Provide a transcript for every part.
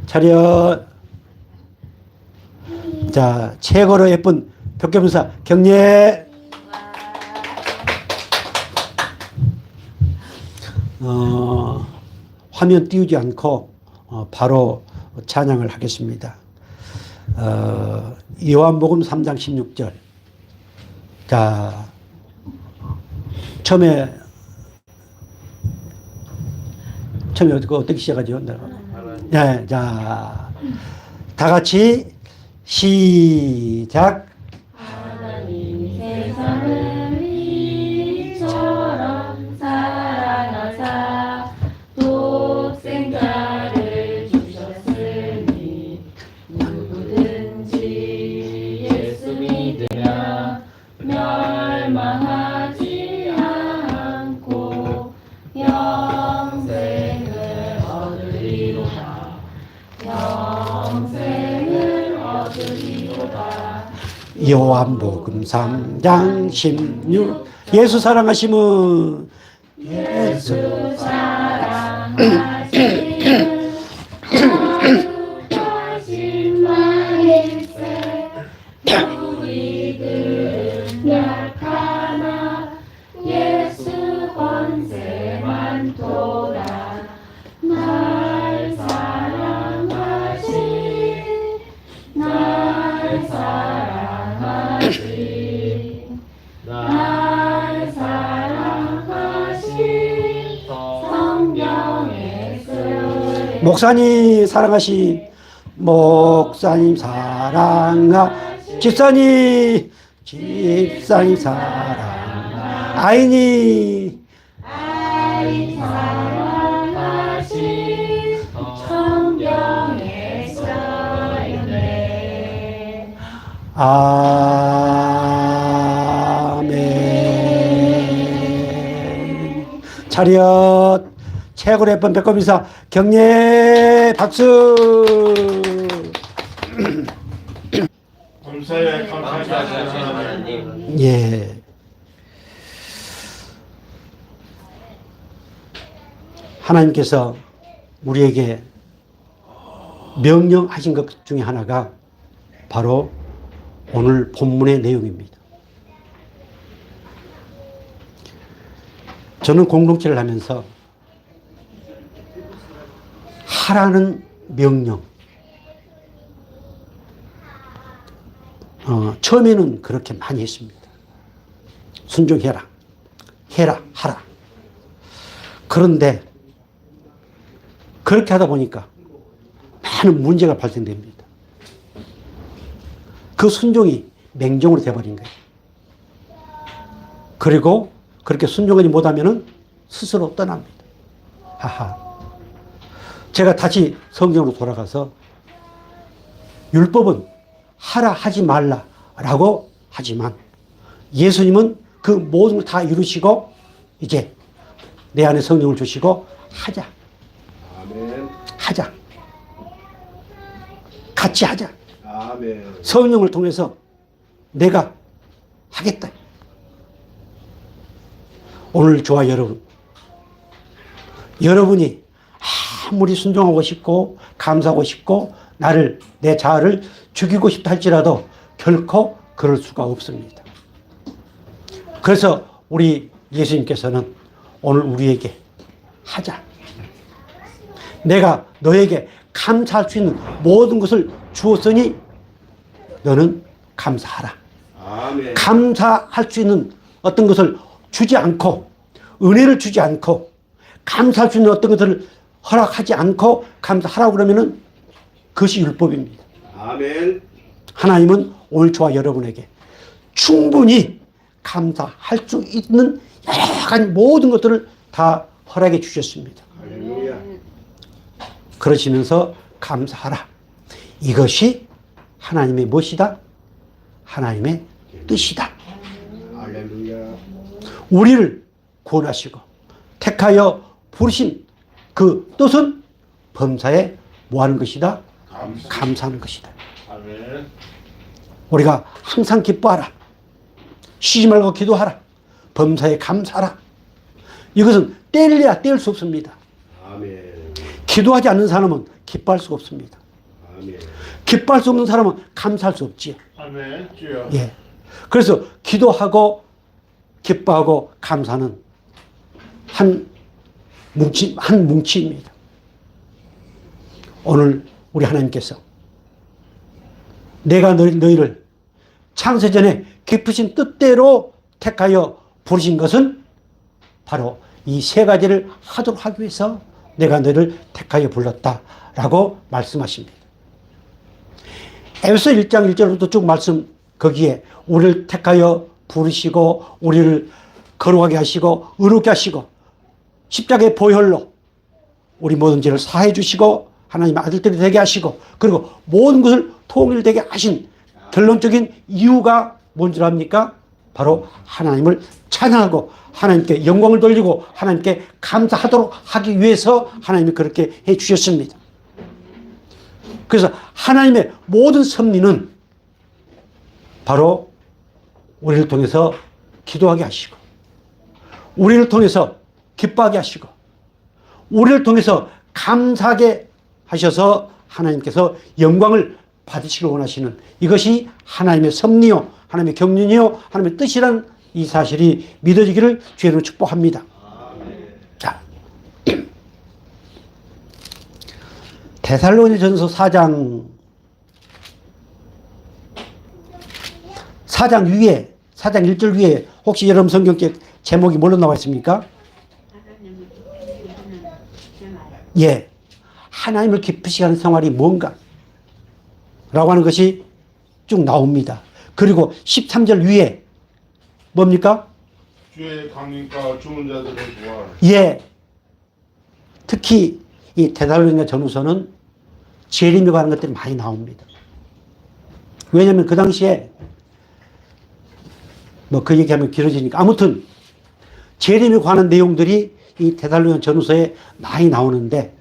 차렷. 자, 최고로 예쁜 벽교문사 경례. 화면 띄우지 않고 바로 찬양을 하겠습니다. 요한복음 3장 16절. 자, 처음에 어떻게 시작하죠? 네, 자, 다 같이 시작. 하나님 세상을 이처럼 사랑하사 독생자를 주셨으니 누구든지 예수 믿으면 멸망하지 않고 영생을 얻으리로다. 영생을 얻으리로다. 요한복음 3장 16. 예수 사랑하시면 예수 사랑하시는 거룩하신 만일세 우리들은 약하나 예수 권세 많도다. 날 사랑하신 성경에 쓰여진 목사님 사랑하시 목사님 집사님 아이니 사랑하신 성경에 써있네. 아멘. 차렷. 최고로 예쁜 배꼽인사 경례 박수. 감사해 감사하신 하나님. 예. 하나님께서 우리에게 명령하신 것 중에 하나가 바로 오늘 본문의 내용입니다. 저는 공동체를 하면서 하라는 명령, 처음에는 그렇게 많이 했습니다. 순종해라, 해라, 하라. 그런데 그렇게 하다 보니까 많은 문제가 발생됩니다. 그 순종이 맹종으로 돼버린 거예요. 그리고 그렇게 순종하지 못하면 스스로 떠납니다. 하하. 제가 다시 성경으로 돌아가서 율법은 하라 하지 말라라고 하지만 예수님은 그 모든 걸 다 이루시고 이제 내 안에 성령을 주시고 하자. 아멘. 하자. 같이 하자. 아멘. 성령을 통해서 내가 하겠다. 오늘 저와 여러분이 아무리 순종하고 싶고 감사하고 싶고 내 자아를 죽이고 싶다 할지라도 결코 그럴 수가 없습니다. 그래서 우리 예수님께서는 오늘 우리에게 하자. 내가 너에게 감사할 수 있는 모든 것을 주었으니 너는 감사하라. 아멘. 감사할 수 있는 어떤 것을 주지 않고 은혜를 주지 않고 감사할 수 있는 어떤 것들을 허락하지 않고 감사하라고 그러면은 그것이 율법입니다. 아멘. 하나님은 오늘 저와 여러분에게 충분히 감사할 수 있는 여러 가지 모든 것들을 다 허락해 주셨습니다. 할렐루야. 그러시면서 감사하라. 이것이 하나님의 무엇이다? 하나님의 뜻이다. 할렐루야. 우리를 구원하시고 택하여 부르신 그 뜻은 범사에 뭐하는 것이다? 감사하는 것이다. 아멘. 우리가 항상 기뻐하라. 쉬지 말고 기도하라. 범사에 감사하라. 이것은 떼려야 뗄 수 없습니다. 아멘. 기도하지 않는 사람은 기뻐할 수가 없습니다. 아멘. 기뻐할 수 없는 사람은 감사할 수 없지요. 아멘. 주여. 예. 그래서 기도하고 기뻐하고 감사는 한 뭉치입니다. 오늘 우리 하나님께서 내가 너희를 창세전에 깊으신 뜻대로 택하여 부르신 것은 바로 이 세 가지를 하도록 하기 위해서 내가 너희를 택하여 불렀다라고 말씀하십니다. 에베소 1장 1절부터 쭉 말씀 거기에 우리를 택하여 부르시고 우리를 거룩하게 하시고 의롭게 하시고 십자가의 보혈로 우리 모든 죄를 사해 주시고 하나님의 아들들이 되게 하시고 그리고 모든 것을 통일되게 하신 결론적인 이유가 뭔 줄 압니까? 바로 하나님을 찬양하고 하나님께 영광을 돌리고 하나님께 감사하도록 하기 위해서 하나님이 그렇게 해 주셨습니다. 그래서 하나님의 모든 섭리는 바로 우리를 통해서 기도하게 하시고 우리를 통해서 기뻐하게 하시고 우리를 통해서 감사하게 하셔서 하나님께서 영광을 받으시길 원하시는 이것이 하나님의 섭리요 하나님의 경륜이요 하나님의 뜻이라는 이 사실이 믿어지기를 주의로 축복합니다. 자, 데살로니가전서 4장 위에 4장 1절 위에 혹시 여러분 성경책 제목이 뭘로 나와 있습니까? 예, 하나님을 깊이 하는 생활이 뭔가 라고 하는 것이 쭉 나옵니다. 그리고 13절 위에 뭡니까? 주의 강림과 죽은 자들의 부활. 예, 특히 이 데살로니가 전후서는 재림에 관한 것들이 많이 나옵니다. 왜냐하면 그 당시에 뭐 그 얘기하면 길어지니까 아무튼 재림에 관한 내용들이 이 데살로니가 전후서에 많이 나오는데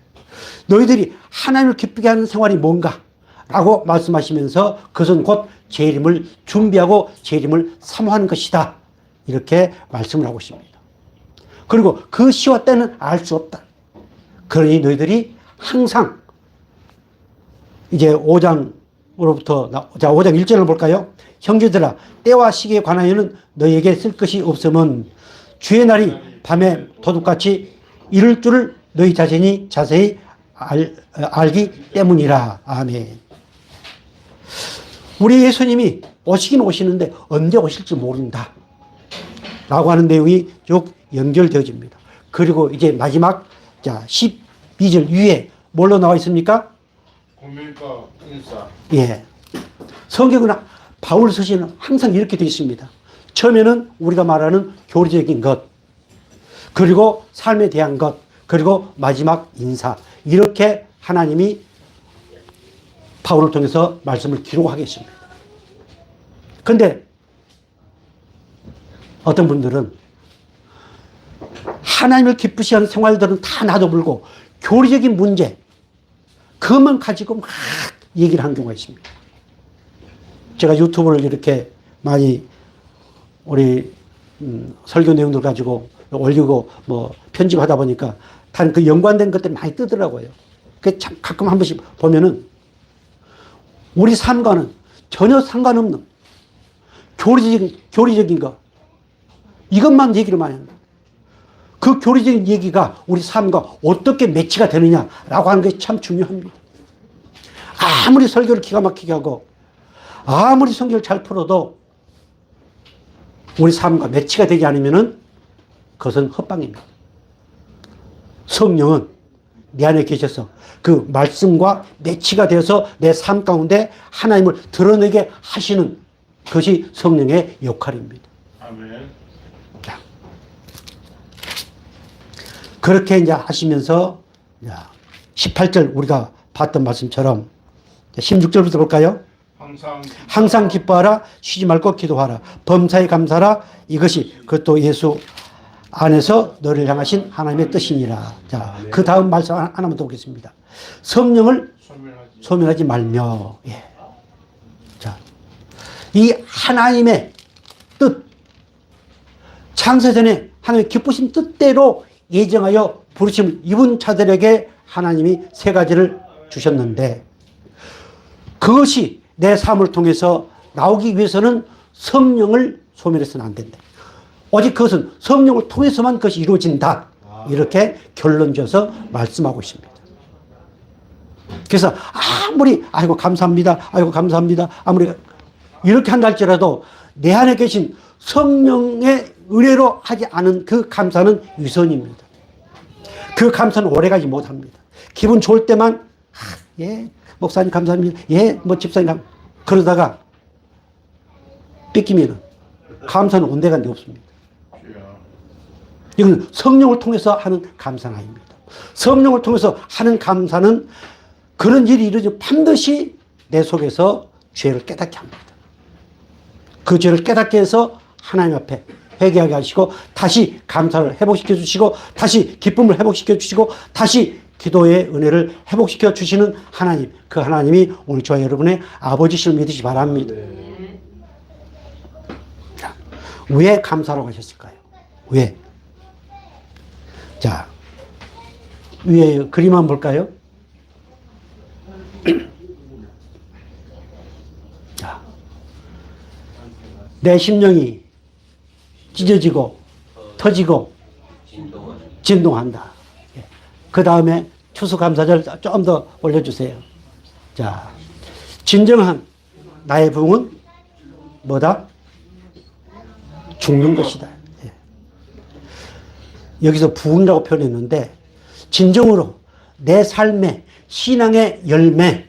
너희들이 하나님을 기쁘게 하는 생활이 뭔가 라고 말씀하시면서 그것은 곧 재림을 준비하고 재림을 사모하는 것이다 이렇게 말씀을 하고 있습니다. 그리고 그 시와 때는 알 수 없다. 그러니 너희들이 항상 이제 5장으로부터 자 5장 1절을 볼까요? 형제들아 때와 시기에 관하여는 너희에게 쓸 것이 없음은 주의 날이 밤에 도둑같이 이를 줄을 너희 자신이 자세히 알기 때문이라. 아멘. 우리 예수님이 오시긴 오시는데 언제 오실지 모른다 라고 하는 내용이 쭉 연결되어집니다. 그리고 이제 마지막 자 12절 위에 뭘로 나와 있습니까? 고민과 인사. 예. 성경은 바울 서신은 항상 이렇게 되어 있습니다. 처음에는 우리가 말하는 교리적인 것, 그리고 삶에 대한 것, 그리고 마지막 인사. 이렇게 하나님이 바울을 통해서 말씀을 기록하겠습니다. 그런데 어떤 분들은 하나님을 기쁘시 하는 생활들은 다 놔둬버리고 교리적인 문제, 그것만 가지고 막 얘기를 하는 경우가 있습니다. 제가 유튜브를 이렇게 많이 우리 설교 내용들 가지고 올리고 뭐 편집하다 보니까 단 그 연관된 것들이 많이 뜨더라고요. 그 참 가끔 한 번씩 보면은 우리 삶과는 전혀 상관없는 교리적인 거 이것만 얘기를 많이 합니다. 그 교리적인 얘기가 우리 삶과 어떻게 매치가 되느냐라고 하는 게 참 중요합니다. 아무리 설교를 기가 막히게 하고 아무리 성경을 잘 풀어도 우리 삶과 매치가 되지 않으면은 그것은 헛방입니다. 성령은 내 안에 계셔서 그 말씀과 매치가 되어서 내 삶 가운데 하나님을 드러내게 하시는 것이 성령의 역할입니다. 아멘. 자, 그렇게 이제 하시면서 18절 우리가 봤던 말씀처럼 16절부터 볼까요? 항상 기뻐하라, 쉬지 말고 기도하라, 범사에 감사하라. 이것이 그것도 예수 안에서 너를 향하신 하나님의 뜻이니라. 자, 그 다음 말씀 하나만 더 보겠습니다. 성령을 소멸하지 말며. 예. 자, 이 하나님의 뜻, 창세전에 하나님의 기쁘신 뜻대로 예정하여 부르심을 입은 자들에게 하나님이 세 가지를 주셨는데 그것이 내 삶을 통해서 나오기 위해서는 성령을 소멸해서는 안 된다. 오직 그것은 성령을 통해서만 그것이 이루어진다. 이렇게 결론 지어서 말씀하고 있습니다. 그래서 아무리 아이고 감사합니다. 아이고 감사합니다. 아무리 이렇게 한다 할지라도 내 안에 계신 성령의 은혜로 하지 않은 그 감사는 위선입니다. 그 감사는 오래가지 못합니다. 기분 좋을 때만 예 목사님 감사합니다. 예 뭐 집사님 그러다가 뺏기면은 감사는 온데간데 없습니다. 주여. 이건 성령을 통해서 하는 감사는 아닙니다. 성령을 통해서 하는 감사는 그런 일이 이루어지면 반드시 내 속에서 죄를 깨닫게 합니다. 그 죄를 깨닫게 해서 하나님 앞에 회개하게 하시고 다시 감사를 회복시켜 주시고 다시 기쁨을 회복시켜 주시고 다시 기도의 은혜를 회복시켜 주시는 하나님, 그 하나님이 오늘 저와 여러분의 아버지실 믿으시 바랍니다. 자, 왜 감사라고 하셨을까요? 왜? 자, 위에 그림 한번 볼까요? 자, 내 심령이 찢어지고 터지고 진동한다. 그 다음에 추수감사절 좀 더 올려주세요. 자, 진정한 나의 부흥은 뭐다? 죽는 것이다. 예. 여기서 부흥이라고 표현했는데 진정으로 내 삶의 신앙의 열매,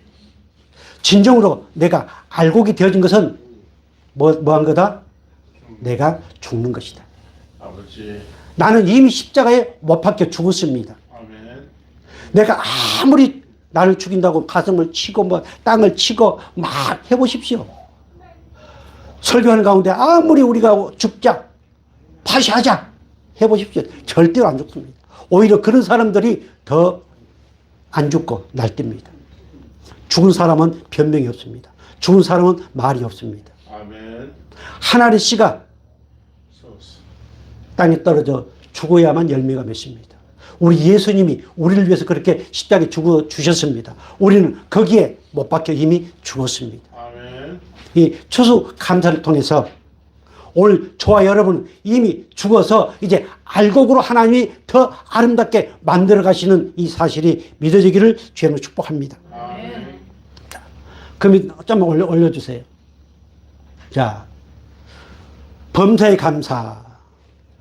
진정으로 내가 알곡이 되어진 것은 뭐한 거다? 내가 죽는 것이다. 아버지. 나는 이미 십자가에 못 박혀 죽었습니다. 아멘. 내가 아무리 나를 죽인다고 가슴을 치고 뭐 땅을 치고 막 해보십시오. 설교하는 가운데 아무리 우리가 죽자, 파시하자 해보십시오. 절대로 안 죽습니다. 오히려 그런 사람들이 더 안 죽고 날뛰입니다. 죽은 사람은 변명이 없습니다. 죽은 사람은 말이 없습니다. 아멘. 한 알의 씨가 소스. 땅에 떨어져 죽어야만 열매가 맺습니다. 우리 예수님이 우리를 위해서 그렇게 십자가에 죽어 주셨습니다. 우리는 거기에 못 박혀 이미 죽었습니다. 아멘. 이 추수 감사를 통해서 오늘 저와 여러분 이미 죽어서 이제 알곡으로 하나님이 더 아름답게 만들어 가시는 이 사실이 믿어지기를 주님으로 축복합니다. 아멘. 자, 그럼 좀 올려주세요. 자, 범사의 감사.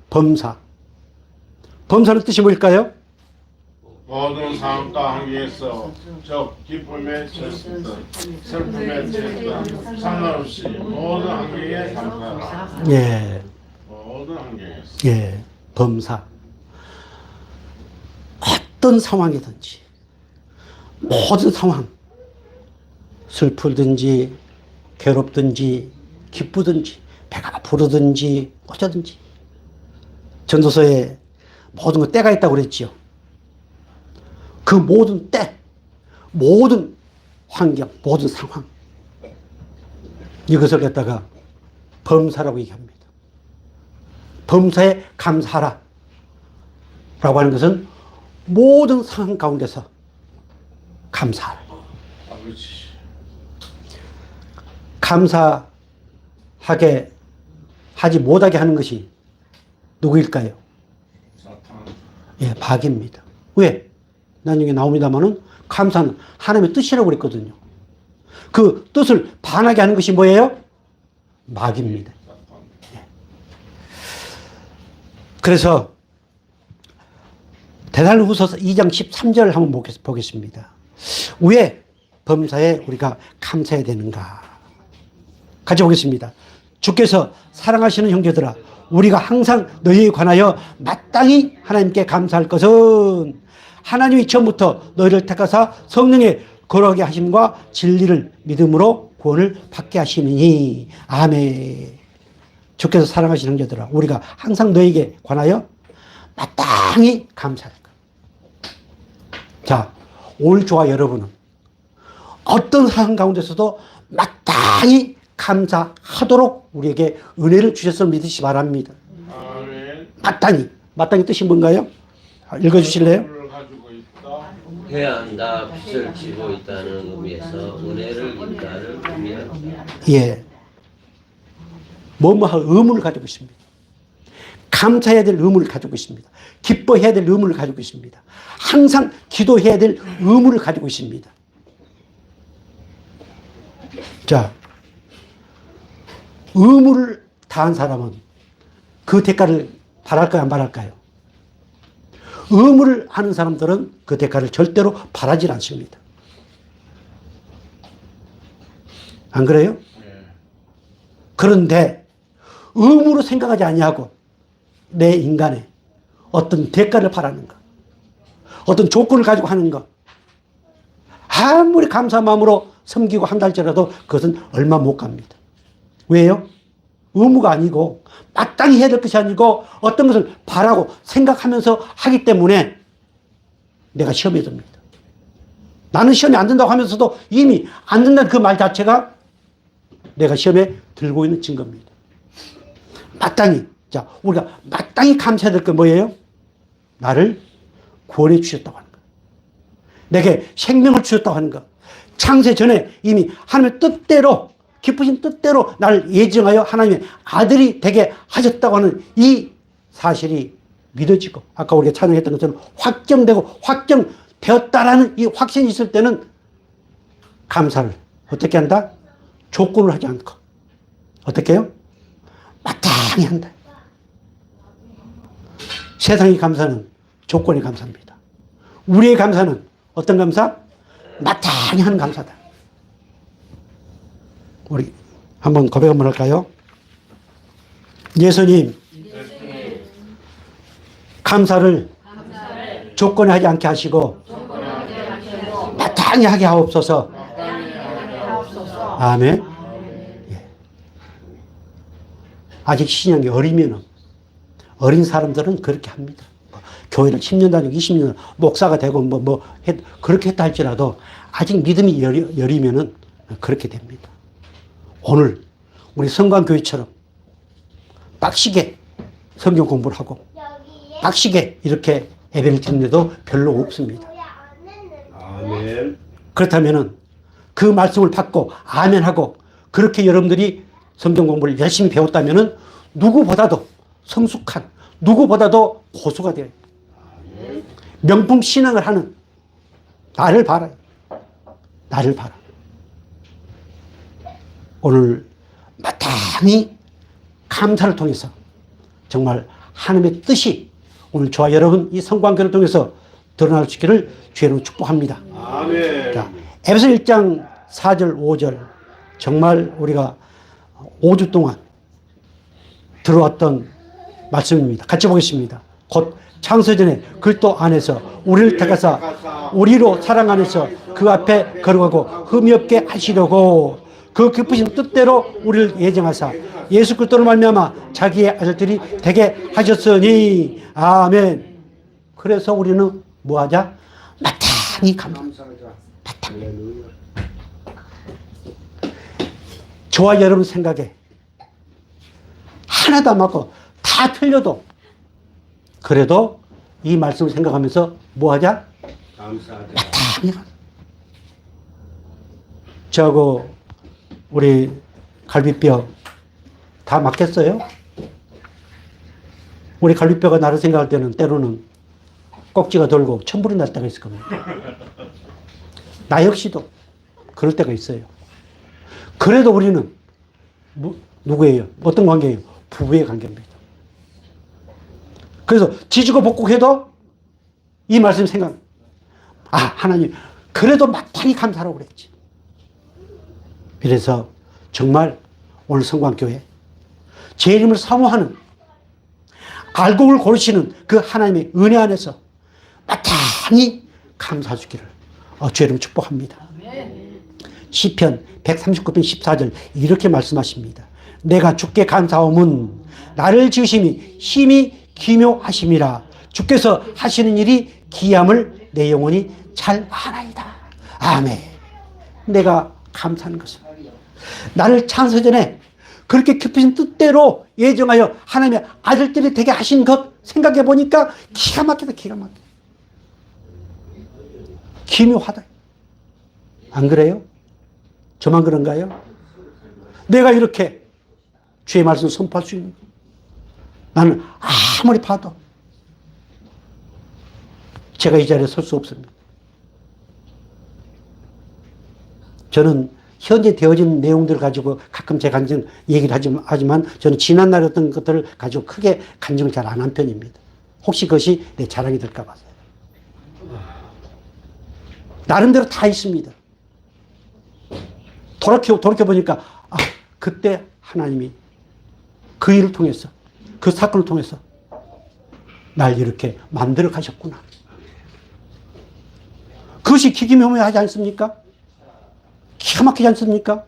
범사. 범사는 뜻이 뭘까요? 모든 상황과 환경에서 저 기쁨에 처했든 슬픔에 처했든 상관없이 모든 환경에 감사하라. 예, 모든 환경에서. 예, 범사. 어떤 상황이든지, 모든 상황, 슬프든지, 괴롭든지, 기쁘든지, 배가 부르든지, 어쩌든지. 전도서에 모든 거 때가 있다고 그랬지요. 그 모든 때, 모든 환경, 모든 상황. 이것을 갖다가 범사라고 얘기합니다. 범사에 감사하라. 라고 하는 것은 모든 상황 가운데서 감사하라. 아버지. 감사하게 하지 못하게 하는 것이 누구일까요? 사탄. 예, 박입니다. 왜? 나중에 나옵니다만은 감사는 하나님의 뜻이라고 그랬거든요. 그 뜻을 반하게 하는 것이 뭐예요? 마귀입니다. 예. 그래서 데살로니가후서 2장 13절을 한번 보겠습니다. 왜 범사에 우리가 감사해야 되는가? 같이 보겠습니다. 주께서 사랑하시는 형제들아, 우리가 항상 너희에 관하여 마땅히 하나님께 감사할 것은 하나님이 처음부터 너희를 택하사 성령의 거룩하게 하심과 진리를 믿음으로 구원을 받게 하시느니. 아멘. 주께서 사랑하시는 형제들아, 우리가 항상 너희에게 관하여 마땅히 감사할 것. 자, 오늘 저와 여러분은 어떤 상황 가운데서도 마땅히 감사하도록 우리에게 은혜를 주셨음을 믿으시기 바랍니다. 아멘. 마땅히. 마땅히 뜻이 뭔가요? 읽어주실래요? 를 가지고 있다. 해야 한다, 빚을 지고 있다는 의미에서 은혜를 입다를 의미합니다. 예. 뭐뭐할 의무를 가지고 있습니다. 감사해야 될 의무를 가지고 있습니다. 기뻐해야 될 의무를 가지고 있습니다. 항상 기도해야 될 의무를 가지고 있습니다. 자, 의무를 다한 사람은 그 대가를 바랄까요, 안 바랄까요? 의무를 하는 사람들은 그 대가를 절대로 바라지 않습니다. 안 그래요? 예. 그런데 의무로 생각하지 아니하고 내 인간의 어떤 대가를 바라는 것, 어떤 조건을 가지고 하는 것, 아무리 감사한 마음으로 섬기고 한달째라도 그것은 얼마 못 갑니다. 왜요? 의무가 아니고 마땅히 해야 될 것이 아니고 어떤 것을 바라고 생각하면서 하기 때문에 내가 시험에 듭니다. 나는 시험에 안 든다고 하면서도 이미 안 든다는 그 말 자체가 내가 시험에 들고 있는 증거입니다. 마땅히, 자, 우리가 마땅히 감사해야 될 건 뭐예요? 나를 구원해 주셨다고 하는 것. 내게 생명을 주셨다고 하는 것. 창세 전에 이미 하나님의 뜻대로, 깊으신 뜻대로 나를 예정하여 하나님의 아들이 되게 하셨다고 하는 이 사실이 믿어지고, 아까 우리가 찬양했던 것처럼 확정되고 확정되었다라는 이 확신이 있을 때는 감사를 어떻게 한다? 조건을 하지 않고. 어떻게 해요? 마땅히 한다. 세상의 감사는 조건의 감사입니다. 우리의 감사는 어떤 감사? 마땅히 하는 감사다. 우리 한번 고백 한번 할까요? 예수님, 감사를 조건에 하지 않게 하시고 마땅히 하게 하옵소서. 아멘. 예. 아직 신앙이 어리면 어린 사람들은 그렇게 합니다. 교회를 10년 다니고 20년 목사가 되고 그렇게 했다 할지라도 아직 믿음이 여리면은 그렇게 됩니다. 오늘 우리 성광교회처럼 빡시게 성경 공부를 하고 빡시게 이렇게 예배를 드리는데도 별로 없습니다. 아멘. 그렇다면은 그 말씀을 받고 아멘하고 그렇게 여러분들이 성경 공부를 열심히 배웠다면은 누구보다도 성숙한, 누구보다도 고수가 돼요. 명품 신앙을 하는 나를 봐라. 나를 봐라. 오늘 마땅히 감사를 통해서 정말 하나님의 뜻이 오늘 저와 여러분 이 성광교를 통해서 드러날 수 있기를 주의로 축복합니다. 아멘. 자, 에베소 1장 4절 5절 정말 우리가 5주 동안 들어왔던 말씀입니다. 같이 보겠습니다. 곧 창세전에 그리스도 안에서 우리를 택하사 우리로 사랑 안에서 그 앞에 거룩하고 흠이 없게 하시려고 그 깊으신 뜻대로 우리를 예정하사 예수 그리스도로 말미암아 자기의 아들들이 되게 하셨으니 아멘. 그래서 우리는 뭐하자? 마땅히 감사하자. 할렐루야. 저와 여러분 생각에 하나도 안 맞고 다 틀려도 그래도 이 말씀을 생각하면서 뭐하자? 감사하자. 마땅히 저하고 우리 갈비뼈 다 맞겠어요? 우리 갈비뼈가 나를 생각할 때는 때로는 꼭지가 돌고 천불이 날 때가 있을 겁니다. 나 역시도 그럴 때가 있어요. 그래도 우리는 누구예요? 어떤 관계예요? 부부의 관계입니다. 그래서 지지고 볶고해도 이 말씀 생각, 하나님 그래도 마땅히 감사하라고 그랬지. 그래서 정말 오늘 성광교회 제 이름을 사모하는 알곡을 고르시는 그 하나님의 은혜 안에서 마땅히 감사하시기를 주의 이름 축복합니다. 시편 139편 14절 이렇게 말씀하십니다. 내가 주께 감사함은 나를 지으심이 심히 기묘하심이라. 주께서 하시는 일이 기함을 내 영혼이 잘 아나이다. 아멘. 내가 감사하는 것은 나를 창세전에 그렇게 깊으신 뜻대로 예정하여 하나님의 아들들이 되게 하신 것 생각해 보니까 기가 막히다. 기가 막혀. 기묘하다. 안 그래요? 저만 그런가요? 내가 이렇게 주의 말씀을 선포할 수 있는 거예요. 나는 아무리 봐도 제가 이 자리에 설 수 없습니다. 저는 현재 되어진 내용들을 가지고 가끔 제 간증 얘기를 하지만 저는 지난날에 어떤 것들을 가지고 크게 간증을 잘 안 한 편입니다. 혹시 그것이 내 자랑이 될까 봐서요. 나름대로 다 있습니다. 돌이켜보니까 그때 하나님이 그 일을 통해서 그 사건을 통해서 날 이렇게 만들어 가셨구나. 그것이 기기묘묘하지 않습니까? 기가 막히지 않습니까?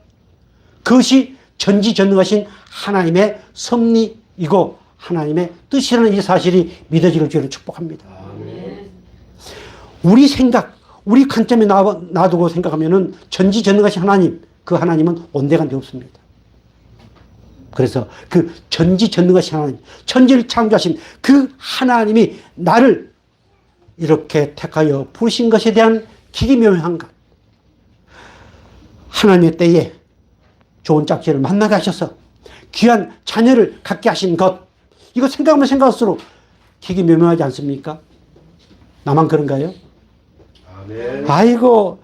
그것이 전지전능하신 하나님의 섭리이고 하나님의 뜻이라는 이 사실이 믿어지길 주를 축복합니다. 우리 생각, 우리 관점에 놔두고 생각하면은 전지전능하신 하나님, 그 하나님은 온데간데 없습니다. 그래서 그 전지전능하신 하나님, 천지를 창조하신 그 하나님이 나를 이렇게 택하여 부르신 것에 대한 기기묘묘한 것, 하나님의 때에 좋은 짝지를 만나게 하셔서 귀한 자녀를 갖게 하신 것, 이거 생각하면 생각할수록 기기묘묘하지 않습니까? 나만 그런가요? 아멘. 아이고,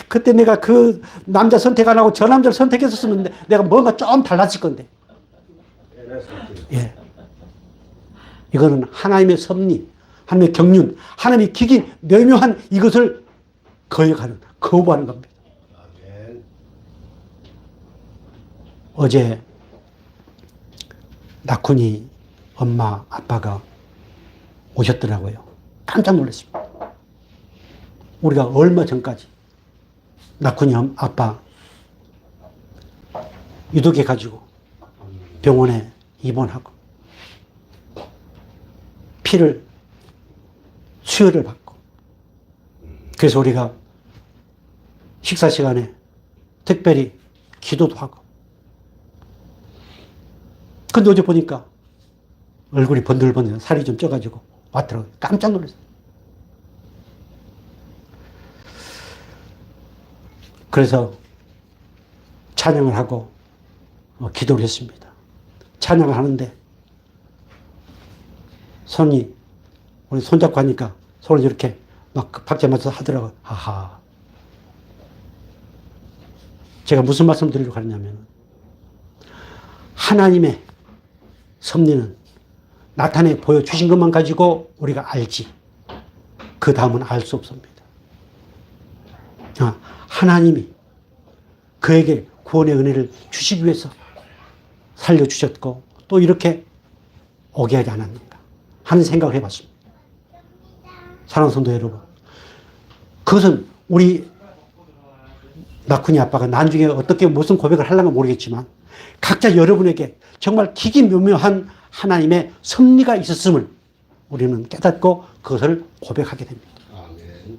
그때 내가 그 남자 선택 안 하고 저 남자를 선택했었으면 내가 뭔가 좀 달랐을 건데. 예. 이거는 하나님의 섭리, 하나님의 경륜, 하나님의 기기 묘묘한 이것을 거부하는 겁니다. 아멘. 어제 낙훈이 엄마, 아빠가 오셨더라고요. 깜짝 놀랐습니다. 우리가 얼마 전까지 낙훈이 아빠 유독해가지고 병원에 입원하고 피를 수혈을 받고, 그래서 우리가 식사 시간에 특별히 기도도 하고, 근데 어제 보니까 얼굴이 번들번들 살이 좀 쪄가지고 왔더라고요. 깜짝 놀랐어요. 그래서 찬양을 하고 기도를 했습니다. 찬양을 하는데 우리 손잡고 하니까 손을 이렇게 막 박자 맞춰서 하더라고요. 하하. 제가 무슨 말씀 드리려고 하냐면, 하나님의 섭리는 나타내 보여주신 것만 가지고 우리가 알지, 그 다음은 알 수 없습니다. 하나님이 그에게 구원의 은혜를 주시기 위해서 살려주셨고 또 이렇게 오게 하지 않았는가 하는 생각을 해봤습니다. 사랑하는 성도 여러분, 그것은 우리 낙훈이 아빠가 나중에 어떻게 무슨 고백을 하려면 모르겠지만 각자 여러분에게 정말 기기묘묘한 하나님의 섭리가 있었음을 우리는 깨닫고 그것을 고백하게 됩니다. 아멘.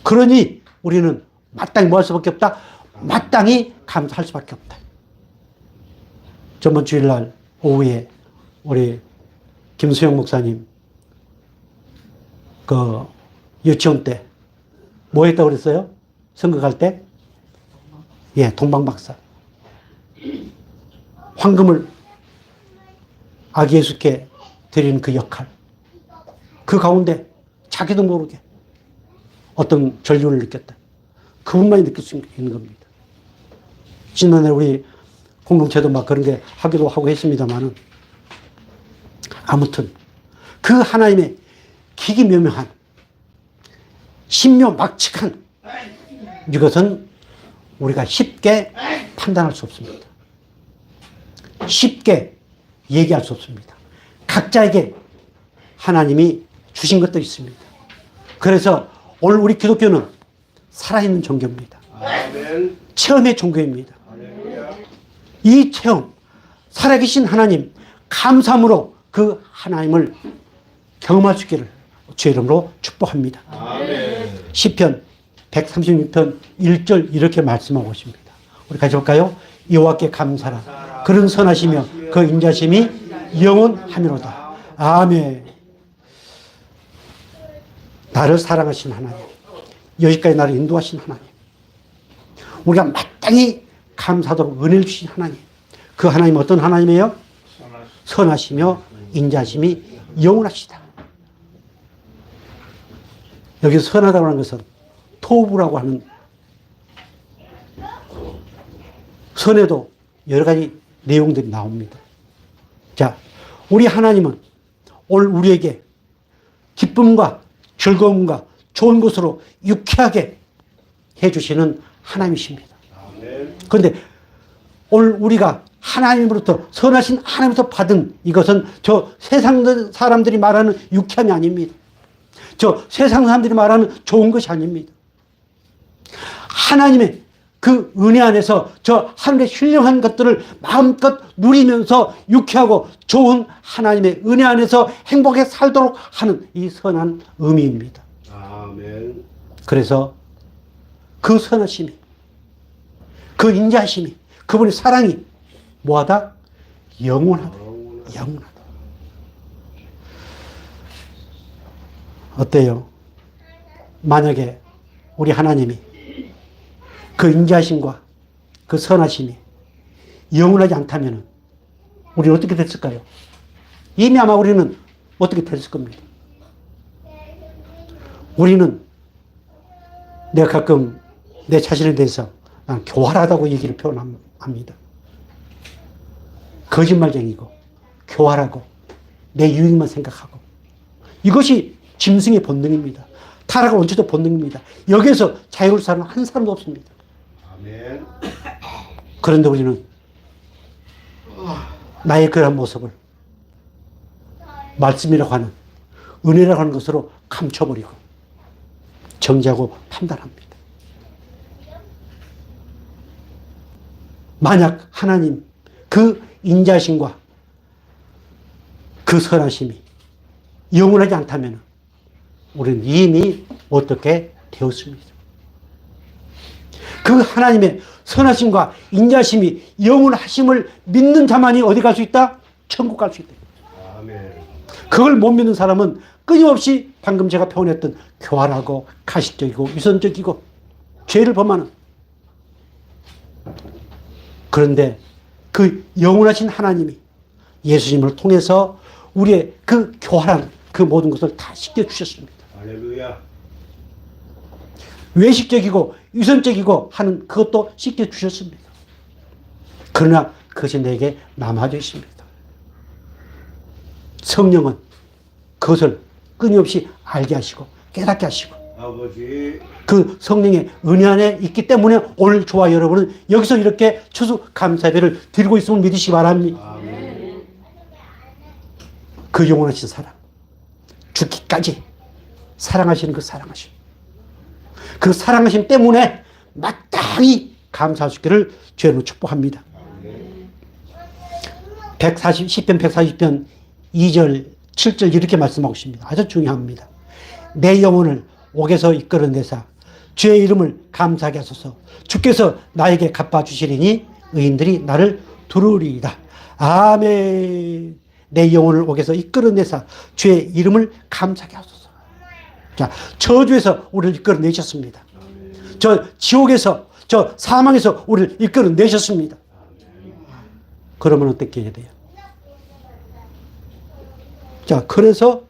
그러니 우리는 마땅히 뭐 할 수밖에 없다? 마땅히 감사할 수밖에 없다. 저번 주일날 오후에 우리 김수영 목사님 그 유치원 때 뭐 했다고 그랬어요? 선거 갈 때? 예, 동방박사. 황금을 아기 예수께 드리는 그 역할. 그 가운데 자기도 모르게 어떤 전륜을 느꼈다. 그분만이 느낄 수 있는 겁니다. 지난해 우리 공동체도 막 그런 게 하기도 하고 했습니다만은, 아무튼 그 하나님의 기기묘묘한 신묘막측한 이것은 우리가 쉽게 판단할 수 없습니다. 쉽게 얘기할 수 없습니다. 각자에게 하나님이 주신 것도 있습니다. 그래서 오늘 우리 기독교는 살아있는 종교입니다. 아멘. 체험의 종교입니다. 할렐루야. 이 체험, 살아계신 하나님, 감사함으로 그 하나님을 경험할 수 있기를 주의 이름으로 축복합니다. 아멘. 시편 136편 1절 이렇게 말씀하고 있습니다. 우리 같이 볼까요? 여호와께 감사라. 그는 선하시며 그 인자심이 영원하미로다. 아멘. 나를 사랑하신 하나님, 여기까지 나를 인도하신 하나님. 우리가 마땅히 감사하도록 은혜를 주신 하나님. 그 하나님은 어떤 하나님이에요? 선하시며 인자심이 영원하시다. 여기서 선하다고 하는 것은 토부라고 하는 선에도 여러 가지 내용들이 나옵니다. 자, 우리 하나님은 오늘 우리에게 기쁨과 즐거움과 좋은 것으로 유쾌하게 해주시는 하나님이십니다. 그런데 오늘 우리가 하나님으로부터 선하신 하나님으로부터 받은 이것은 저 세상 사람들이 말하는 유쾌함이 아닙니다. 저 세상 사람들이 말하는 좋은 것이 아닙니다. 하나님의 그 은혜 안에서 저 하늘의 신령한 것들을 마음껏 누리면서 유쾌하고 좋은 하나님의 은혜 안에서 행복하게 살도록 하는 이 선한 의미입니다. 아멘. 그래서 그 선하심이, 그 인자하심이, 그분의 사랑이 뭐하다? 영원하다. 영원하다. 어때요? 만약에 우리 하나님이 그 인자하심과 그 선하심이 영원하지 않다면 우리는 어떻게 됐을까요? 이미 아마 우리는 어떻게 됐을 겁니다. 우리는 내가 가끔 내 자신에 대해서 난 교활하다고 얘기를 표현합니다. 거짓말쟁이고 교활하고 내 유익만 생각하고 이것이 짐승의 본능입니다. 타락의 원초적 본능입니다. 여기에서 자유를 사는 한 사람도 없습니다. 아멘. 그런데 우리는 나의 그런 모습을 말씀이라고 하는 은혜라고 하는 것으로 감춰버리고 정죄하고 판단합니다. 만약 하나님 그 인자심과 그 선하심이 영원하지 않다면 우리는 이미 어떻게 되었습니다. 그 하나님의 선하심과 인자심이 영원하심을 믿는 자만이 어디 갈 수 있다? 천국 갈 수 있다. 아멘. 그걸 못 믿는 사람은 끊임없이 방금 제가 표현했던 교활하고 가식적이고 위선적이고 죄를 범하는, 그런데 그 영원하신 하나님이 예수님을 통해서 우리의 그 교활한 그 모든 것을 다 씻겨주셨습니다. 할렐루야. 외식적이고 위선적이고 하는 그것도 씻겨주셨습니다. 그러나 그것이 내게 남아져 있습니다. 성령은 그것을 끊임없이 알게 하시고 깨닫게 하시고 아버지. 그 성령의 은혜 안에 있기 때문에 오늘 저와 여러분은 여기서 이렇게 추수감사배를 드리고 있음을 믿으시기 바랍니다. 아멘. 그 영원하신 사랑, 죽기까지 사랑하시는 그 사랑하심, 그 사랑하심 때문에 마땅히 감사할 수 있기를 주님으로 축복합니다. 10편 140편 2절 7절 이렇게 말씀하고 있습니다. 아주 중요합니다. 내 영혼을 옥에서 이끌어내사 주의 이름을 감사하게 하소서. 주께서 나에게 갚아주시리니 의인들이 나를 두루리이다. 아멘. 내 영혼을 옥에서 이끌어내사 주의 이름을 감사하게 하소서. 자, 저주에서 우리를 이끌어내셨습니다. 저 지옥에서, 저 사망에서 우리를 이끌어내셨습니다. 그러면 어떻게 해야 돼요? 자, 그래서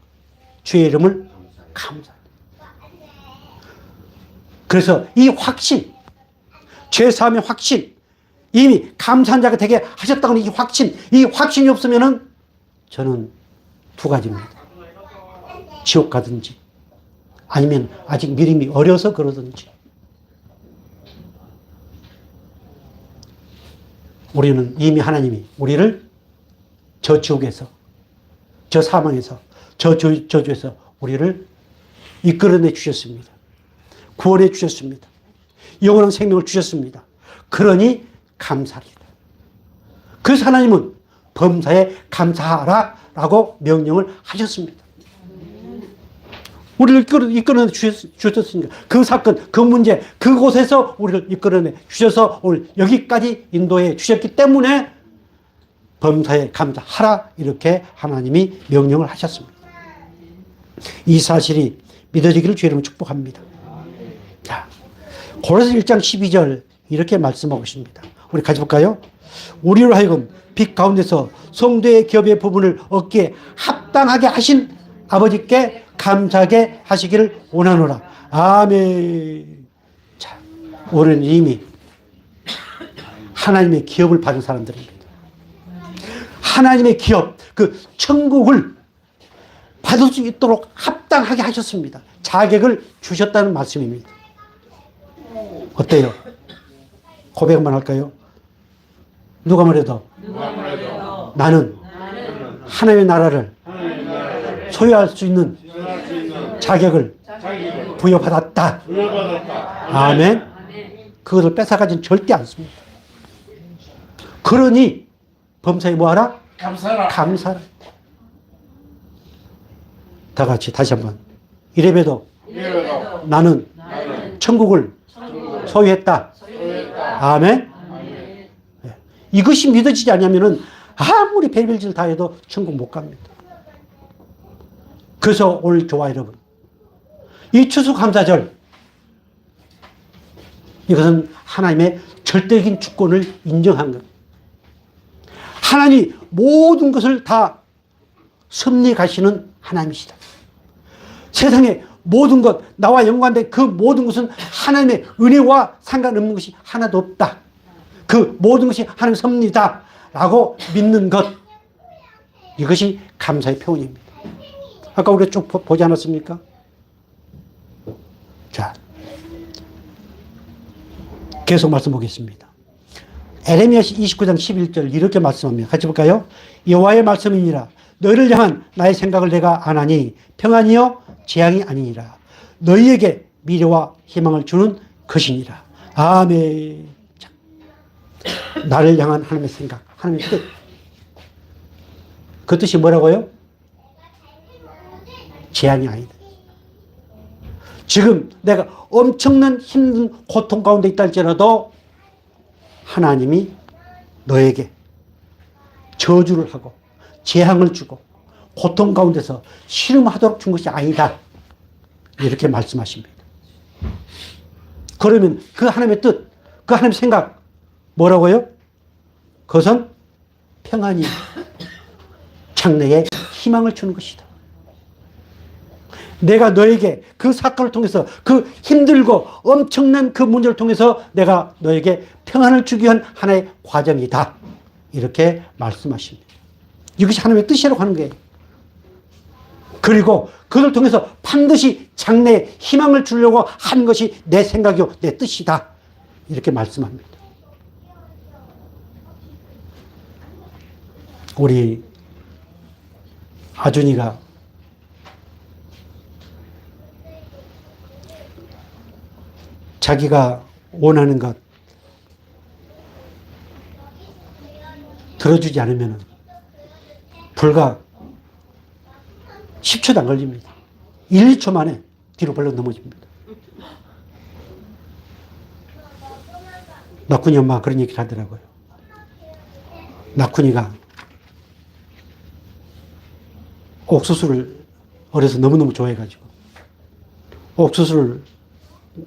주의 이름을 감사합니다. 그래서 이 확신, 죄사함의 확신, 이미 감사한 자가 되게 하셨다는 이 확신, 이 확신이 없으면은 저는 두 가지입니다. 지옥 가든지 아니면 아직 믿음이 어려서 그러든지. 우리는 이미 하나님이 우리를 저 지옥에서, 저 사망에서, 저 저주에서 우리를 이끌어내 주셨습니다. 구원해 주셨습니다. 영원한 생명을 주셨습니다. 그러니 감사합니다. 그래서 하나님은 범사에 감사하라 라고 명령을 하셨습니다. 우리를 이끌어내 주셨으니까 그 사건, 그 문제, 그곳에서 우리를 이끌어내 주셔서 오늘 여기까지 인도해 주셨기 때문에 범사에 감사하라 이렇게 하나님이 명령을 하셨습니다. 이 사실이 믿어지기를 주의 이름으로 축복합니다. 고린도서 1장 12절 이렇게 말씀하고 있습니다. 우리 같이 볼까요? 우리로 하여금 빛 가운데서 성도의 기업의 부분을 얻기에 합당하게 하신 아버지께 감사하게 하시기를 원하노라. 아멘. 자, 우리는 이미 하나님의 기업을 받은 사람들입니다. 하나님의 기업, 그 천국을 받을 수 있도록 합당하게 하셨습니다. 자격을 주셨다는 말씀입니다. 어때요? 고백만 할까요? 누가 말해도 나는 하나님의 나라를 소유할 수 있는 자격을 부여받았다. 아멘. 그것을 뺏어가진 절대 않습니다. 그러니 범사에 뭐하라? 감사라. 다 같이 다시 한번. 이래봬도 나는 천국을 소유했다. 아멘. 네. 이것이 믿어지지 않으면 아무리 별별짓을 다 해도 천국 못 갑니다. 그래서 오늘 좋아 여러분, 이 추수감사절, 이것은 하나님의 절대적인 주권을 인정한 것. 하나님이 모든 것을 다 섭리해 가시는 하나님이시다. 세상의 모든 것, 나와 연관된 그 모든 것은 하나님의 은혜와 상관없는 것이 하나도 없다. 그 모든 것이 하나님의 섭리다 라고 믿는 것, 이것이 감사의 표현입니다. 아까 우리가 쭉 보지 않았습니까? 자, 계속 말씀 보겠습니다. 에레미야 29장 11절 이렇게 말씀합니다. 같이 볼까요? 여호와의 말씀이니라. 너희를 향한 나의 생각을 내가 아나니 평안이요 재앙이 아니니라. 너희에게 미래와 희망을 주는 것이니라. 아멘. 자, 나를 향한 하나님의 생각, 하나님의 뜻. 그 뜻이 뭐라고요? 재앙이 아니다. 지금 내가 엄청난 힘든 고통 가운데 있다 할지라도 하나님이 너에게 저주를 하고 재앙을 주고 고통 가운데서 씨름하도록 준 것이 아니다. 이렇게 말씀하십니다. 그러면 그 하나님의 뜻, 그 하나님의 생각 뭐라고요? 그것은 평안이 장래에 희망을 주는 것이다. 내가 너에게 그 사건을 통해서 그 힘들고 엄청난 그 문제를 통해서 내가 너에게 평안을 주기 위한 하나의 과정이다. 이렇게 말씀하십니다. 이것이 하나님의 뜻이라고 하는 거예요. 그리고 그걸 통해서 반드시 장래에 희망을 주려고 한 것이 내 생각이요, 내 뜻이다. 이렇게 말씀합니다. 우리 아준이가 자기가 원하는 것 들어주지 않으면 불과 10초도 안 걸립니다. 1, 2초 만에 뒤로 벌렁 넘어집니다. 낙훈이 엄마가 그런 얘기를 하더라고요. 낙훈이가 옥수수를 어려서 너무너무 좋아해가지고 옥수수를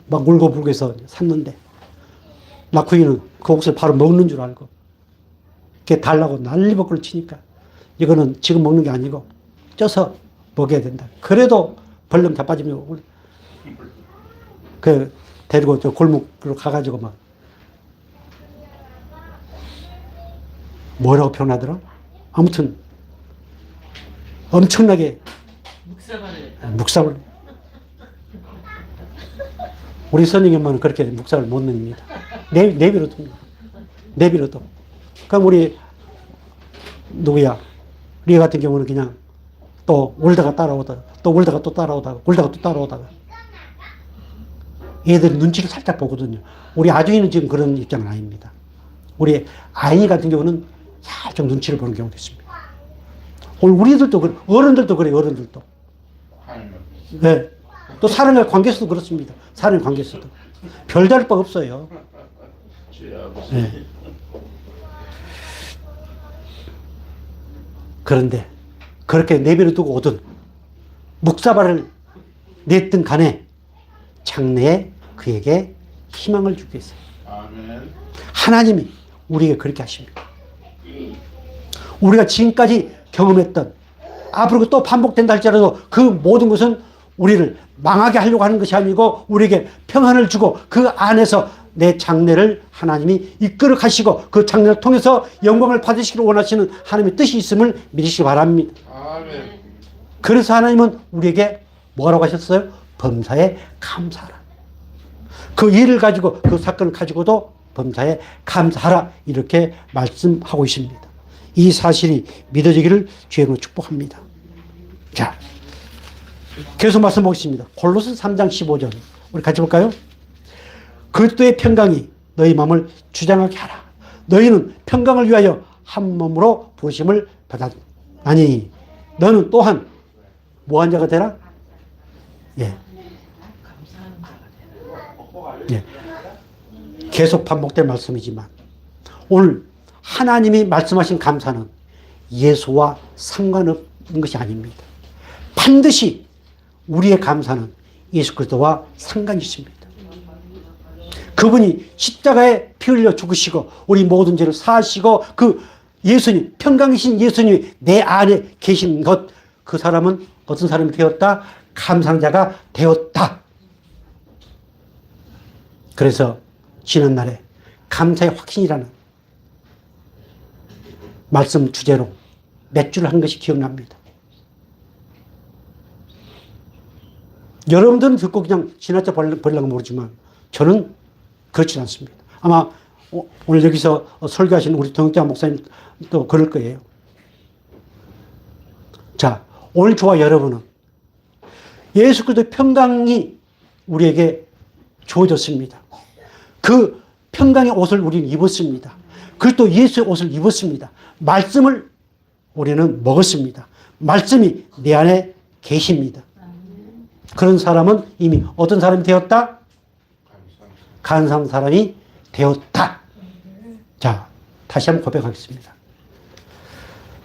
막 울고불고 해서 샀는데 낙훈이는 그 옥수수를 바로 먹는 줄 알고 걔 달라고 난리법을 치니까 이거는 지금 먹는 게 아니고 쪄서 먹여야 된다. 그래도 벌렁 자빠지면 그 데리고 저 골목으로 가가지고 막 뭐라고 표현하더라? 아무튼 엄청나게 묵사발. 우리 선생님 엄마는 그렇게 묵사를 못 넣습니다. 내비로 둡니다. 내비로 둬. 그럼 우리 누구야? 리아 같은 경우는 그냥 또 울다가 따라오다가 또 울다가 또 따라오다가 울다가 또 따라오다가 얘들이 눈치를 살짝 보거든요. 우리 아주이는 지금 그런 입장은 아닙니다. 우리 아이 같은 경우는 살짝 눈치를 보는 경우도 있습니다. 우리들도 그래, 어른들도 그래요, 어른들도. 네. 또 사람의 관계에서도 그렇습니다. 사람의 관계에서도. 별다를 바 없어요. 네. 그런데 그렇게 내버려 두고 오든 묵사발을 냈든 간에 장래에 그에게 희망을 주기 위해서. 아멘. 하나님이 우리에게 그렇게 하십니다. 우리가 지금까지 경험했던, 앞으로 또 반복된다 할지라도 그 모든 것은 우리를 망하게 하려고 하는 것이 아니고 우리에게 평안을 주고 그 안에서 내 장래를 하나님이 이끌어 가시고 그 장래를 통해서 영광을 받으시기를 원하시는 하나님의 뜻이 있음을 믿으시기 바랍니다. 아멘. 그래서 하나님은 우리에게 뭐라고 하셨어요? 범사에 감사하라. 그 일을 가지고, 그 사건을 가지고도 범사에 감사하라, 이렇게 말씀하고 있습니다. 이 사실이 믿어지기를 주의로 축복합니다. 자, 계속 말씀 보겠습니다. 골로새 3장 15절 우리 같이 볼까요? 그리스도의 평강이 너희 마음을 주장하게 하라. 너희는 평강을 위하여 한 몸으로 부르심을 받았나니 너는 또한 뭐한 자가 되라? 예. 예. 계속 반복된 말씀이지만 오늘 하나님이 말씀하신 감사는 예수와 상관없는 것이 아닙니다. 반드시 우리의 감사는 예수 그리스도와 상관이 있습니다. 그분이 십자가에 피 흘려 죽으시고 우리 모든 죄를 사하시고 그 예수님, 평강이신 예수님이 내 안에 계신 것, 그 사람은 어떤 사람이 되었다? 감사하는 자가 되었다. 그래서 지난날에 감사의 확신이라는 말씀 주제로 몇 줄을 한 것이 기억납니다. 여러분들은 듣고 그냥 지나쳐 버리려고 모르지만 저는 그렇지 않습니다. 아마 오늘 여기서 설교하시는 우리 동영자 목사님도 그럴 거예요. 자, 오늘 저와 여러분은 예수 그리스도의 평강이 우리에게 주어졌습니다. 그 평강의 옷을 우리는 입었습니다. 그리스도 예수의 옷을 입었습니다. 말씀을 우리는 먹었습니다. 말씀이 내 안에 계십니다. 그런 사람은 이미 어떤 사람이 되었다? 감사한 사람이 되었다. 자, 다시 한번 고백하겠습니다.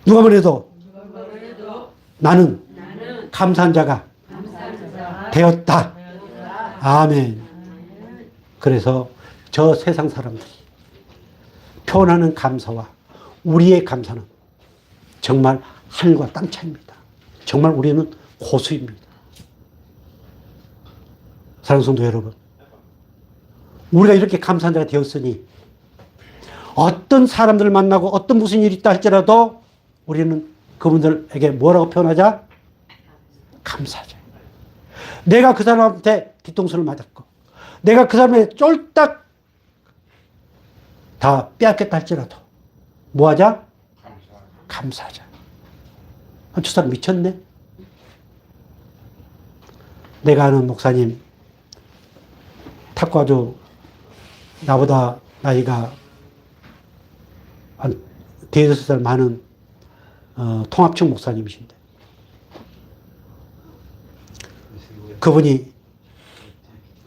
누가 뭐래도 나는 감사한 자가 되었다. 아멘. 그래서 저 세상 사람들이 표현하는 감사와 우리의 감사는 정말 하늘과 땅 차이입니다. 정말 우리는 고수입니다. 사랑하는 성도 여러분, 우리가 이렇게 감사한 자가 되었으니 어떤 사람들을 만나고 어떤 무슨 일이 있다 할지라도 우리는 그분들에게 뭐라고 표현하자? 감사하자. 내가 그 사람한테 뒤통수를 맞았고 내가 그 사람에게 쫄딱 다 빼앗겼다 할지라도 뭐하자? 감사하자. 저 사람 미쳤네. 내가 아는 목사님 탁과주 나보다 나이가 한 5살 많은 통합청 목사님이신데 그분이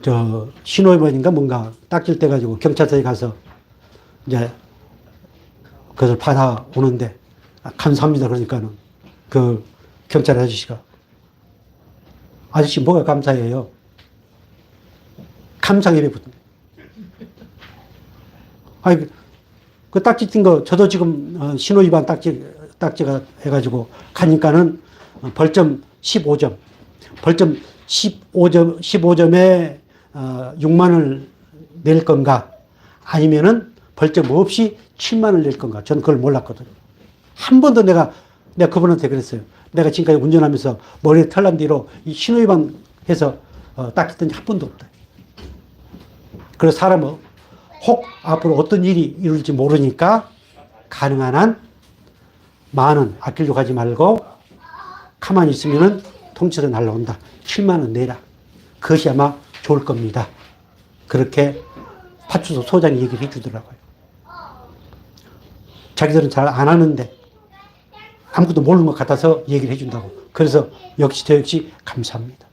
저 신호위반인가 뭔가 딱질 떼가지고 경찰서에 가서 이제 그것을 받아오는데 감사합니다 그러니까는 그 경찰 아저씨가 아저씨 뭐가 감사해요? 감사예배 붙은. 아니 그 딱지 띈 거 저도 지금 신호위반 딱지가 해가지고 가니까는 벌점 15점, 벌점 15점에 6만 원을 낼 건가 아니면은 벌점 없이 7만 원을 낼 건가 저는 그걸 몰랐거든요. 한 번도 내가 그분한테 그랬어요. 내가 지금까지 운전하면서 머리에 털난 뒤로 이 신호위반 해서 딱지 뜬 적 한 번도 없다. 그래서 사람은 혹 앞으로 어떤 일이 이룰지 모르니까 가능한 한 만 원 아끼려고 하지 말고 가만히 있으면은 통째로 날라온다. 7만 원 내라. 그것이 아마 좋을 겁니다. 그렇게 파출소 소장이 얘기를 해주더라고요. 자기들은 잘 안 하는데 아무것도 모르는 것 같아서 얘기를 해준다고. 그래서 역시 저 역시 감사합니다.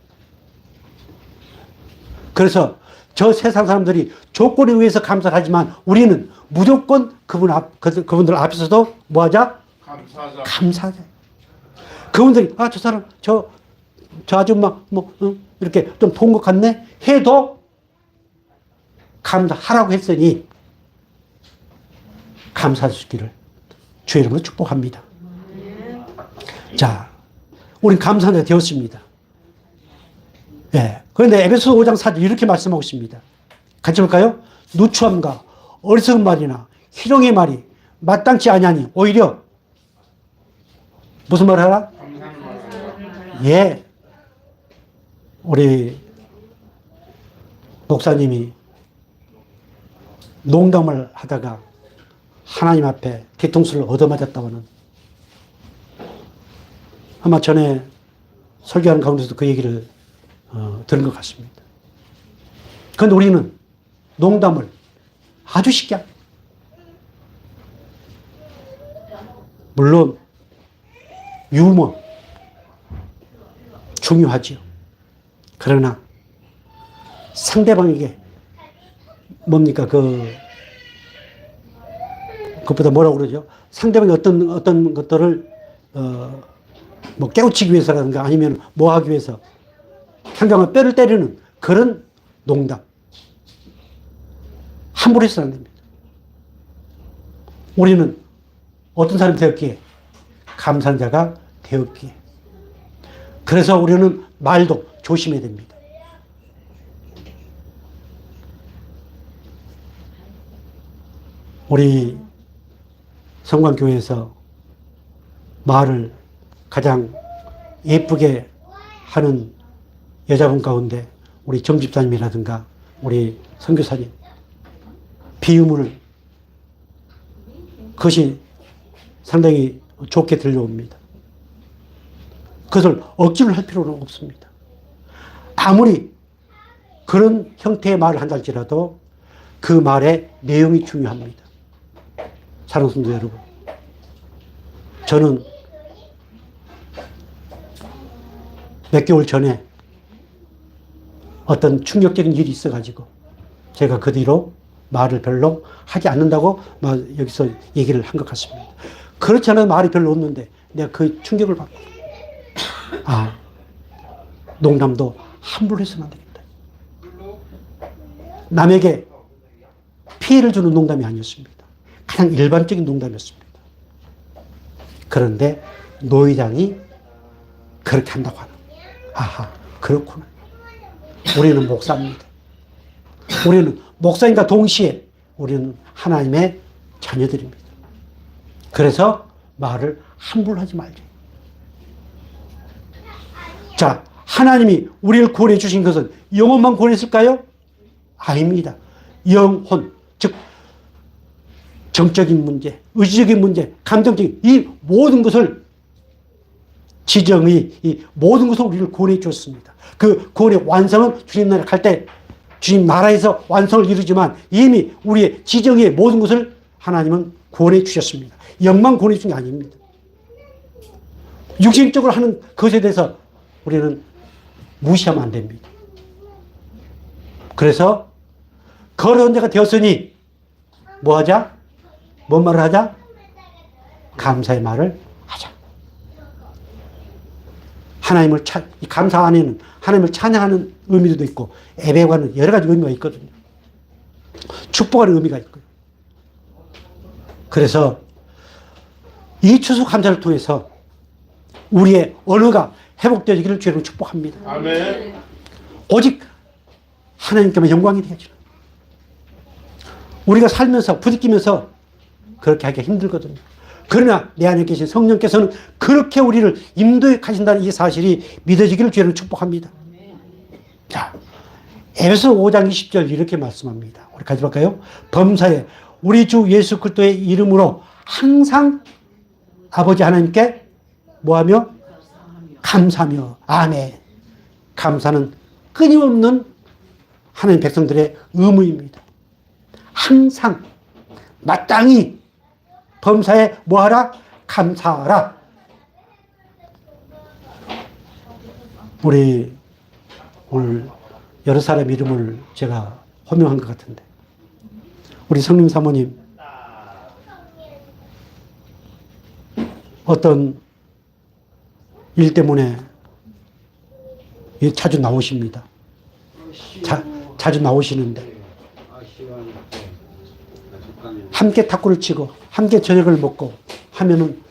그래서 저 세상 사람들이 조건에 의해서 감사를 하지만 우리는 무조건 그분들 앞에서도 뭐하자? 감사하자. 그분들이 저 사람 저 아줌마 이렇게 좀 본 것 같네 해도 감사하라고 했으니 감사할 수 있기를 주의 이름으로 축복합니다. 자, 우린 감사한 자 되었습니다. 예. 그런데 에베소서 5장 4절 이렇게 말씀하고 있습니다. 같이 볼까요? 누추함과 어리석은 말이나 희롱의 말이 마땅치 아니하니 오히려 무슨 말을 하라? 감사하는 말이야. 예. 우리 목사님이 농담을 하다가 하나님 앞에 뒤통수를 얻어맞았다고는 아마 전에 설교하는 가운데서도 그 얘기를 들은 것 같습니다. 그런데 우리는 농담을 아주 쉽게 합니다. 물론 유머 중요하지요. 그러나 상대방에게 뭡니까 그것보다 뭐라고 그러죠? 상대방이 어떤 것들을 뭐 깨우치기 위해서라든가 아니면 뭐 하기 위해서 상대방의 뼈를 때리는 그런 농담 함부로 해서는 안 됩니다. 우리는 어떤 사람이 되었기에 감사한 자가 되었기에 그래서 우리는 말도 조심해야 됩니다. 우리 성광교회에서 말을 가장 예쁘게 하는 여자분 가운데 우리 정집사님이라든가 우리 선교사님 비유문을 그것이 상당히 좋게 들려옵니다. 그것을 억지로 할 필요는 없습니다. 아무리 그런 형태의 말을 한달지라도 그 말의 내용이 중요합니다. 사랑하는 성도 여러분, 저는 몇 개월 전에 어떤 충격적인 일이 있어가지고 제가 그 뒤로 말을 별로 하지 않는다고 여기서 얘기를 한 것 같습니다. 그렇지 않아도 말이 별로 없는데 내가 그 충격을 받고 농담도 함부로 해서는 안 되겠다. 남에게 피해를 주는 농담이 아니었습니다. 가장 일반적인 농담이었습니다. 그런데 노회장이 그렇게 한다고 하는 그렇구나. 우리는 목사입니다. 우리는 목사님과 동시에 우리는 하나님의 자녀들입니다. 그래서 말을 함부로 하지 말자. 자, 하나님이 우리를 구원해 주신 것은 영혼만 구원했을까요? 아닙니다. 영혼, 즉 정적인 문제, 의지적인 문제, 감정적인 이 모든 것을 지정의 이 모든 것을 우리를 구원해 주었습니다. 그 구원의 완성은 주님 나라에 갈 때 주님 나라에서 완성을 이루지만 이미 우리의 지정의 모든 것을 하나님은 구원해 주셨습니다. 영만 구원해 준 게 아닙니다. 육신적으로 하는 것에 대해서 우리는 무시하면 안 됩니다. 그래서 거룩한 자가 되었으니 뭐 하자? 뭔 말을 하자? 감사의 말을 하자. 하나님을 감사 안에는 하나님을 찬양하는 의미도 있고 예배하는 여러 가지 의미가 있거든요. 축복하는 의미가 있고요. 그래서 이 추수감사를 통해서 우리의 언어가 회복되기를 주로 축복합니다. 아멘. 오직 하나님께만 영광이 되어지는. 우리가 살면서 부딪히면서 그렇게 하기가 힘들거든요. 그러나 내 안에 계신 성령께서는 그렇게 우리를 인도해 가신다는 이 사실이 믿어지기를 주로 축복합니다. 자, 에베소 5장 20절 이렇게 말씀합니다. 우리 같이 볼까요? 범사에 우리 주 예수 그리스도의 이름으로 항상 아버지 하나님께 뭐하며? 감사하며. 아멘. 감사는 끊임없는 하나님 백성들의 의무입니다. 항상 마땅히 범사에 뭐하라? 감사하라. 우리 오늘 여러 사람 이름을 제가 호명한 것 같은데 우리 성림 사모님 어떤 일 때문에 자주 나오십니다. 자주 나오시는데 함께 탁구를 치고 함께 저녁을 먹고 하면은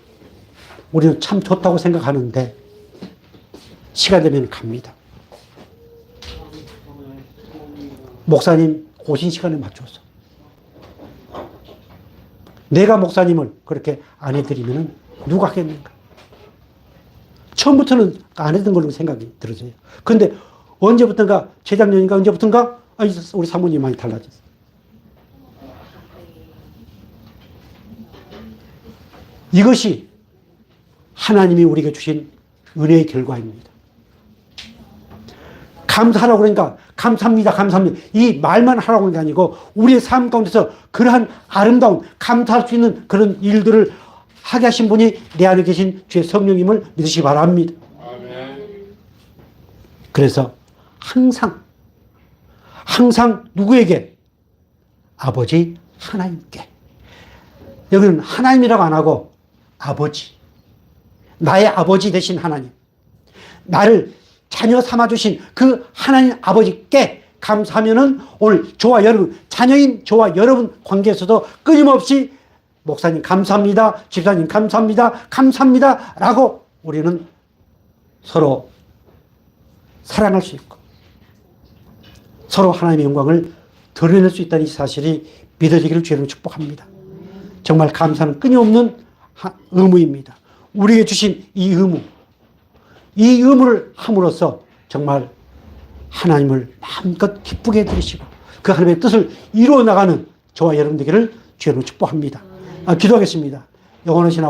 우리는 참 좋다고 생각하는데 시간 되면 갑니다. 목사님 오신 시간에 맞춰서 내가 목사님을 그렇게 안 해드리면 누가 하겠는가? 처음부터는 안 했던 걸로 생각이 들어져요. 그런데 언제부턴가 재작년인가 언제부턴가 우리 사모님이 많이 달라졌어요. 이것이 하나님이 우리에게 주신 은혜의 결과입니다. 감사하라고 그러니까 감사합니다, 감사합니다. 이 말만 하라고 하는 게 아니고 우리의 삶 가운데서 그러한 아름다운 감사할 수 있는 그런 일들을 하게 하신 분이 내 안에 계신 주의 성령님을 믿으시기 바랍니다. 그래서 항상 누구에게? 아버지 하나님께. 여기는 하나님이라고 안 하고 아버지, 나의 아버지 되신 하나님, 나를 자녀 삼아주신 그 하나님 아버지께 감사하면은 오늘 저와 여러분, 자녀인 저와 여러분 관계에서도 끊임없이 목사님 감사합니다, 집사님 감사합니다, 감사합니다 라고 우리는 서로 사랑할 수 있고 서로 하나님의 영광을 드러낼 수 있다는 이 사실이 믿어지기를 주님으로 축복합니다. 정말 감사는 끊임없는 의무입니다. 우리에게 주신 이 의무를 함으로써 정말 하나님을 마음껏 기쁘게 해드리시고 그 하나님의 뜻을 이루어 나가는 저와 여러분 되기를 주님으로 축복합니다. 기도하겠습니다. 영원하신